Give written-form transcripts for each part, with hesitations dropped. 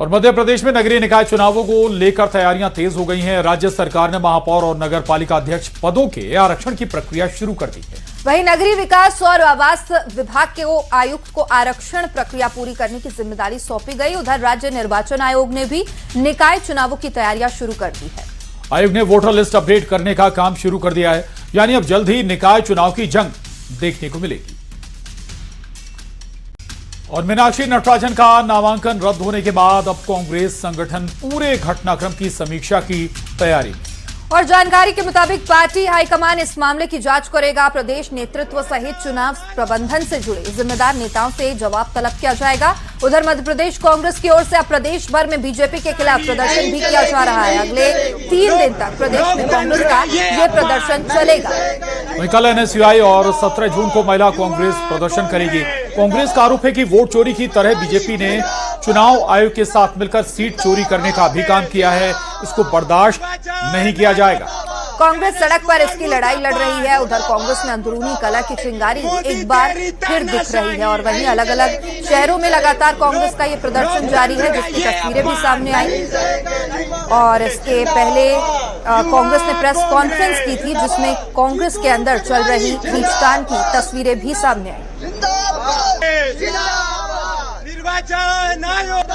और मध्य प्रदेश में नगरीय निकाय चुनावों को लेकर तैयारियां तेज हो गई हैं। राज्य सरकार ने महापौर और नगर पालिका अध्यक्ष पदों के आरक्षण की प्रक्रिया शुरू कर दी है। वहीं नगरीय विकास और आवास विभाग के आयुक्त को आरक्षण प्रक्रिया पूरी करने की जिम्मेदारी सौंपी गई। उधर राज्य निर्वाचन आयोग ने भी निकाय चुनावों की तैयारियां शुरू कर दी है। आयोग ने वोटर लिस्ट अपडेट करने का काम शुरू कर दिया है, यानी अब जल्द ही निकाय चुनाव की जंग देखने को मिलेगी। और मीनाक्षी नटराजन का नामांकन रद्द होने के बाद अब कांग्रेस संगठन पूरे घटनाक्रम की समीक्षा की तैयारी में। और जानकारी के मुताबिक पार्टी हाईकमान इस मामले की जांच करेगा। प्रदेश नेतृत्व सहित चुनाव प्रबंधन से जुड़े जिम्मेदार नेताओं से जवाब तलब किया जाएगा। उधर मध्य प्रदेश कांग्रेस की ओर से अब प्रदेश भर में बीजेपी के खिलाफ प्रदर्शन भी किया जा रहा है। अगले 3 दिन तक प्रदेश में कांग्रेस का ये प्रदर्शन चलेगा। वहीं कल एनएसयूआई और 17 जून को महिला कांग्रेस प्रदर्शन करेगी। कांग्रेस का आरोप है कि वोट चोरी की तरह बीजेपी ने चुनाव आयोग के साथ मिलकर सीट चोरी करने का भी काम किया है। इसको बर्दाश्त नहीं किया जाएगा। कांग्रेस सड़क पर इसकी लड़ाई लड़ रही है। उधर कांग्रेस में अंदरूनी कलह की चिंगारी एक बार फिर दिख रही है। और वहीं अलग अलग शहरों में लगातार कांग्रेस का ये प्रदर्शन जारी है, जिसकी तस्वीरें भी सामने आई। और इसके पहले कांग्रेस ने प्रेस कॉन्फ्रेंस की थी, जिसमें कांग्रेस के अंदर चल रही खींचतान की तस्वीरें भी सामने आई। निर्वाचन आयोग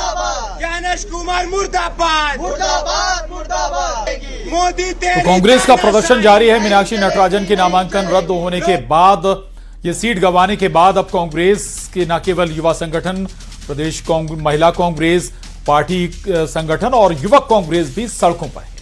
गणेश कुमार मुर्दाबाद, मुर्दाबाद, मुर्दाबाद। मोदी तो कांग्रेस का प्रदर्शन जारी है। मीनाक्षी नटराजन के नामांकन रद्द होने के बाद, ये सीट गंवाने के बाद अब कांग्रेस के न केवल युवा संगठन, प्रदेश महिला कांग्रेस, पार्टी संगठन और युवक कांग्रेस भी सड़कों पर है।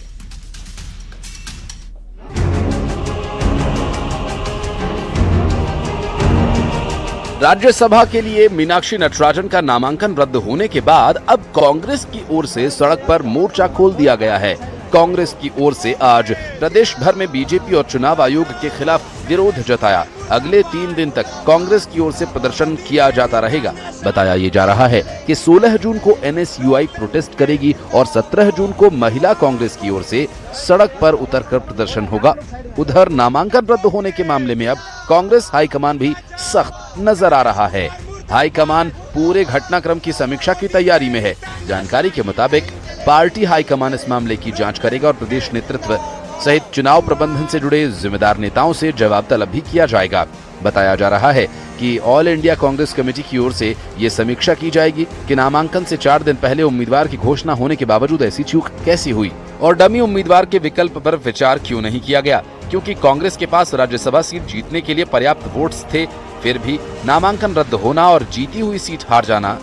राज्यसभा के लिए मीनाक्षी नटराजन का नामांकन रद्द होने के बाद अब कांग्रेस की ओर से सड़क पर मोर्चा खोल दिया गया है। कांग्रेस की ओर से आज प्रदेश भर में बीजेपी और चुनाव आयोग के खिलाफ विरोध जताया। अगले 3 दिन तक कांग्रेस की ओर से प्रदर्शन किया जाता रहेगा। बताया ये जा रहा है कि 16 जून को एनएसयूआई प्रोटेस्ट करेगी और 17 जून को महिला कांग्रेस की ओर से सड़क पर उतरकर प्रदर्शन होगा। उधर नामांकन रद्द होने के मामले में अब कांग्रेस हाईकमान भी सख्त नजर आ रहा है। हाईकमान पूरे घटनाक्रम की समीक्षा की तैयारी में है। जानकारी के मुताबिक पार्टी हाईकमान इस मामले की जांच करेगा और प्रदेश नेतृत्व सहित चुनाव प्रबंधन से जुड़े जिम्मेदार नेताओं से जवाब तलब भी किया जाएगा। बताया जा रहा है कि ऑल इंडिया कांग्रेस कमेटी की ओर से ये समीक्षा की जाएगी कि नामांकन से 4 दिन पहले उम्मीदवार की घोषणा होने के बावजूद ऐसी चूक कैसी हुई और डमी उम्मीदवार के विकल्प पर विचार क्यों नहीं किया गया, क्योंकि कांग्रेस के पास राज्यसभा सीट जीतने के लिए पर्याप्त वोट्स थे। फिर भी नामांकन रद्द होना और जीती हुई सीट हार जाना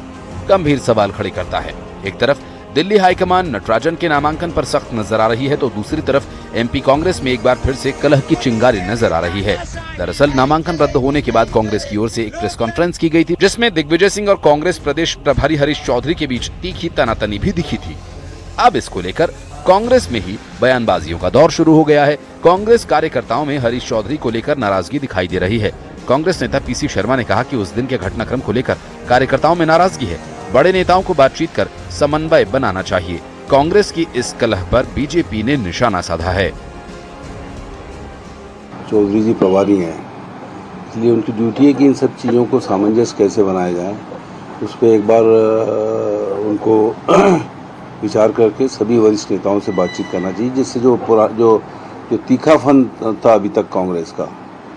गंभीर सवाल खड़े करता है। एक तरफ दिल्ली हाईकमान नटराजन के नामांकन पर सख्त नजर आ रही है, तो दूसरी तरफ एमपी कांग्रेस में एक बार फिर से कलह की चिंगारी नजर आ रही है। दरअसल नामांकन रद्द होने के बाद कांग्रेस की ओर से एक प्रेस कॉन्फ्रेंस की गई थी, जिसमें दिग्विजय सिंह और कांग्रेस प्रदेश प्रभारी हरीश चौधरी के बीच तीखी तनातनी भी दिखी थी। अब इसको लेकर कांग्रेस में ही बयानबाजियों का दौर शुरू हो गया है। कांग्रेस कार्यकर्ताओं में हरीश चौधरी को लेकर नाराजगी दिखाई दे रही है। कांग्रेस नेता पीसी शर्मा ने कहा कि उस दिन के घटनाक्रम को लेकर कार्यकर्ताओं में नाराजगी है। बड़े नेताओं को बातचीत कर समन्वय बनाना चाहिए। कांग्रेस की इस कलह पर बीजेपी ने निशाना साधा है। चौधरी जी प्रभारी हैं, इसलिए उनकी ड्यूटी है कि इन सब चीज़ों को सामंजस्य कैसे बनाया जाए, उस पर एक बार उनको विचार करके सभी वरिष्ठ नेताओं से बातचीत करना चाहिए, जिससे जो तीखापन था अभी तक कांग्रेस का,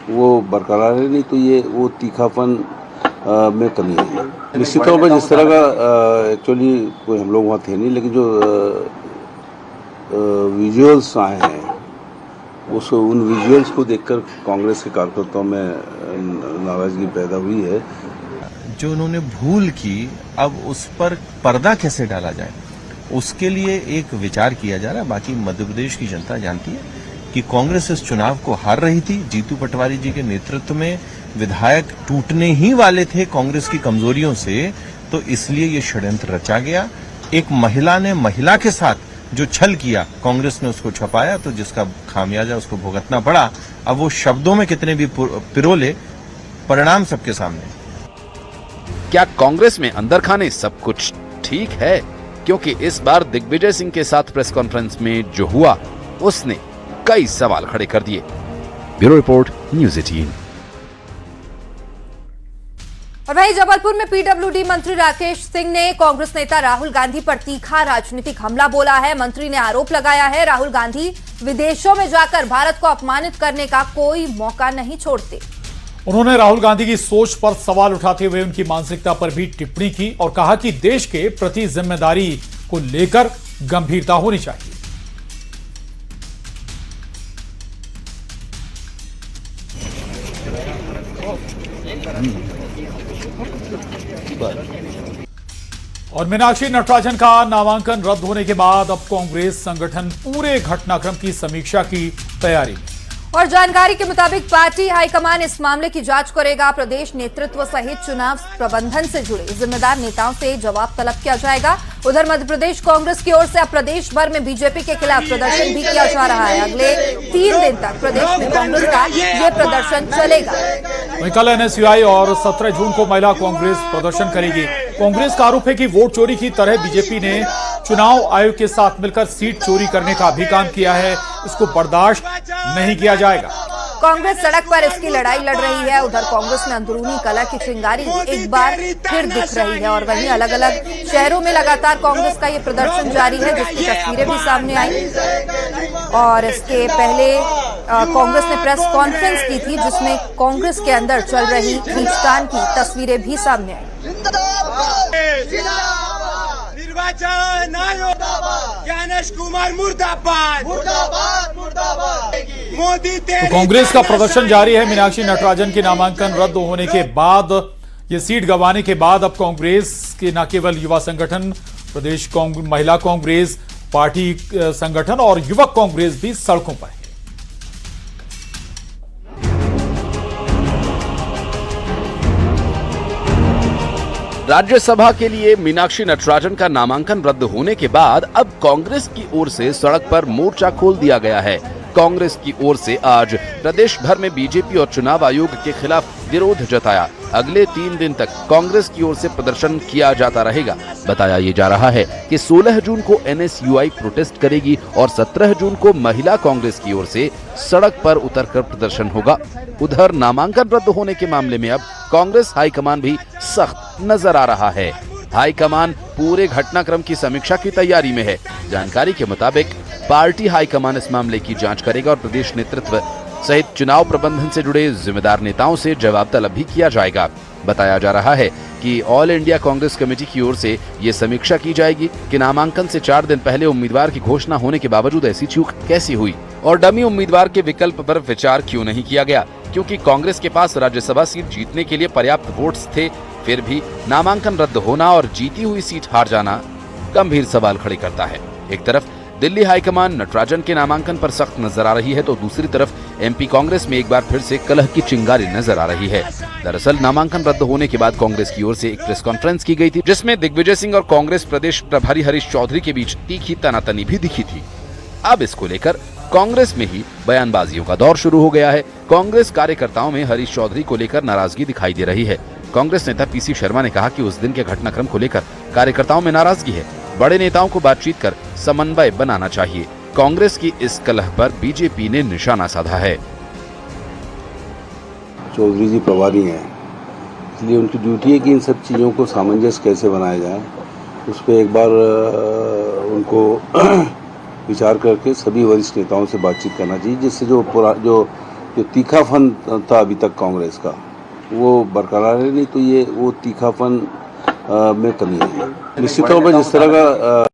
वो बरकरार है। नहीं तो ये वो तीखापन में कमी है। निश्चित तौर पर जिस तरह का एक्चुअली कोई हम लोग वहाँ थे नहीं, लेकिन जो विजुअल्स आए हैं उन विजुअल्स को देखकर कांग्रेस के कार्यकर्ताओं में नाराजगी पैदा हुई है। जो उन्होंने भूल की, अब उस पर पर्दा कैसे डाला जाए, उसके लिए एक विचार किया जा रहा है। बाकी मध्य प्रदेश की जनता जानती है कि कांग्रेस इस चुनाव को हार रही थी। जीतू पटवारी जी के नेतृत्व में विधायक टूटने ही वाले थे कांग्रेस की कमजोरियों से, तो इसलिए ये षड्यंत्र रचा गया। एक महिला ने महिला के साथ जो छल किया, कांग्रेस ने उसको छपाया, तो जिसका खामियाजा उसको भुगतना पड़ा। अब वो शब्दों में कितने भी पिरोले, परिणाम सबके सामने। क्या कांग्रेस में अंदर खाने सब कुछ ठीक है? क्योंकि इस बार दिग्विजय सिंह के साथ प्रेस कॉन्फ्रेंस में जो हुआ, उसने कई सवाल खड़े कर दिए। Bureau report, news 18। और वहीं जबलपुर में पीडब्ल्यूडी मंत्री राकेश सिंह ने कांग्रेस नेता राहुल गांधी पर तीखा राजनीतिक हमला बोला है। मंत्री ने आरोप लगाया है राहुल गांधी विदेशों में जाकर भारत को अपमानित करने का कोई मौका नहीं छोड़ते। उन्होंने राहुल गांधी की सोच पर सवाल उठाते हुए उनकी मानसिकता पर भी टिप्पणी की और कहा कि देश के प्रति जिम्मेदारी को लेकर गंभीरता होनी चाहिए। और मीनाक्षी नटराजन का नामांकन रद्द होने के बाद अब कांग्रेस संगठन पूरे घटनाक्रम की समीक्षा की तैयारी में। और जानकारी के मुताबिक पार्टी हाईकमान इस मामले की जांच करेगा। प्रदेश नेतृत्व सहित चुनाव प्रबंधन से जुड़े जिम्मेदार नेताओं से जवाब तलब किया जाएगा। उधर मध्य प्रदेश कांग्रेस की ओर से अब प्रदेश भर में बीजेपी के खिलाफ प्रदर्शन भी किया जा रहा है। अगले 3 दिन तक प्रदेश में कांग्रेस का ये प्रदर्शन चलेगा। वहीं कल एनएसयूआई और 17 जून को महिला कांग्रेस प्रदर्शन करेगी। कांग्रेस का आरोप है कि वोट चोरी की तरह बीजेपी ने चुनाव आयोग के साथ मिलकर सीट चोरी करने का भी काम किया है। इसको बर्दाश्त नहीं किया जाएगा। कांग्रेस सड़क पर इसकी लड़ाई लड़ रही है। उधर कांग्रेस में अंदरूनी कलह की चिंगारी एक बार फिर दिख रही है और वहीं अलग अलग शहरों में लगातार कांग्रेस का ये प्रदर्शन जारी है, जिसकी तस्वीरें भी सामने आई। और इसके पहले कांग्रेस ने प्रेस कॉन्फ्रेंस की थी, जिसमें कांग्रेस के अंदर चल रही खींचतान की तस्वीरें भी सामने आई। निर्वाचन आयोग ज्ञानेश कुमार मुर्दाबाद मुर्दाबाद मुर्दाबाद मोदी। तो कांग्रेस का प्रदर्शन जारी है। मीनाक्षी नटराजन के नामांकन रद्द होने के बाद, ये सीट गंवाने के बाद अब कांग्रेस के न केवल युवा संगठन, प्रदेश महिला कांग्रेस, पार्टी संगठन और युवक कांग्रेस भी सड़कों पर है। राज्यसभा के लिए मीनाक्षी नटराजन का नामांकन रद्द होने के बाद अब कांग्रेस की ओर से सड़क पर मोर्चा खोल दिया गया है। कांग्रेस की ओर से आज प्रदेश भर में बीजेपी और चुनाव आयोग के खिलाफ विरोध जताया। अगले 3 दिन तक कांग्रेस की ओर से प्रदर्शन किया जाता रहेगा। बताया ये जा रहा है कि 16 जून को एनएसयूआई प्रोटेस्ट करेगी और 17 जून को महिला कांग्रेस की ओर से सड़क पर उतरकर प्रदर्शन होगा। उधर नामांकन रद्द होने के मामले में अब कांग्रेस हाईकमान भी सख्त नजर आ रहा है। हाईकमान पूरे घटनाक्रम की समीक्षा की तैयारी में है। जानकारी के मुताबिक पार्टी हाईकमान इस मामले की जांच करेगा और प्रदेश नेतृत्व सहित चुनाव प्रबंधन से जुड़े जिम्मेदार नेताओं से जवाब तलब भी किया जाएगा। बताया जा रहा है कि ऑल इंडिया कांग्रेस कमेटी की ओर से ये समीक्षा की जाएगी कि नामांकन से 4 दिन पहले उम्मीदवार की घोषणा होने के बावजूद ऐसी चूक कैसी हुई और डमी उम्मीदवार के विकल्प पर विचार क्यों नहीं किया गया, क्योंकि कांग्रेस के पास राज्यसभा सीट जीतने के लिए पर्याप्त वोट्स थे। फिर भी नामांकन रद्द होना और जीती हुई सीट हार जाना गंभीर सवाल खड़े करता है। एक तरफ दिल्ली हाईकमान नटराजन के नामांकन पर सख्त नजर आ रही है, तो दूसरी तरफ एमपी कांग्रेस में एक बार फिर से कलह की चिंगारी नजर आ रही है। दरअसल नामांकन रद्द होने के बाद कांग्रेस की ओर से एक प्रेस कॉन्फ्रेंस की गई थी, जिसमें दिग्विजय सिंह और कांग्रेस प्रदेश प्रभारी हरीश चौधरी के बीच तीखी तनातनी भी दिखी थी। अब इसको लेकर कांग्रेस में ही बयानबाजियों का दौर शुरू हो गया है। कांग्रेस कार्यकर्ताओं में हरीश चौधरी को लेकर नाराजगी दिखाई दे रही है। कांग्रेस नेता पीसी शर्मा ने कहा कि उस दिन के घटनाक्रम को लेकर कार्यकर्ताओं में नाराजगी है। बड़े नेताओं को बातचीत कर समन्वय बनाना चाहिए। कांग्रेस की इस कलह पर बीजेपी ने निशाना साधा है। चौधरी जी प्रभारी हैं, इसलिए उनकी ड्यूटी है कि इन सब चीज़ों को सामंजस्य कैसे बनाया जाए, उस पर एक बार उनको विचार करके सभी वरिष्ठ नेताओं से बातचीत करना चाहिए, जिससे जो तीखापन था अभी तक कांग्रेस का वो बरकरार है। नहीं तो ये वो तीखापन में कमी है। निश्चित तौर पर जिस तरह का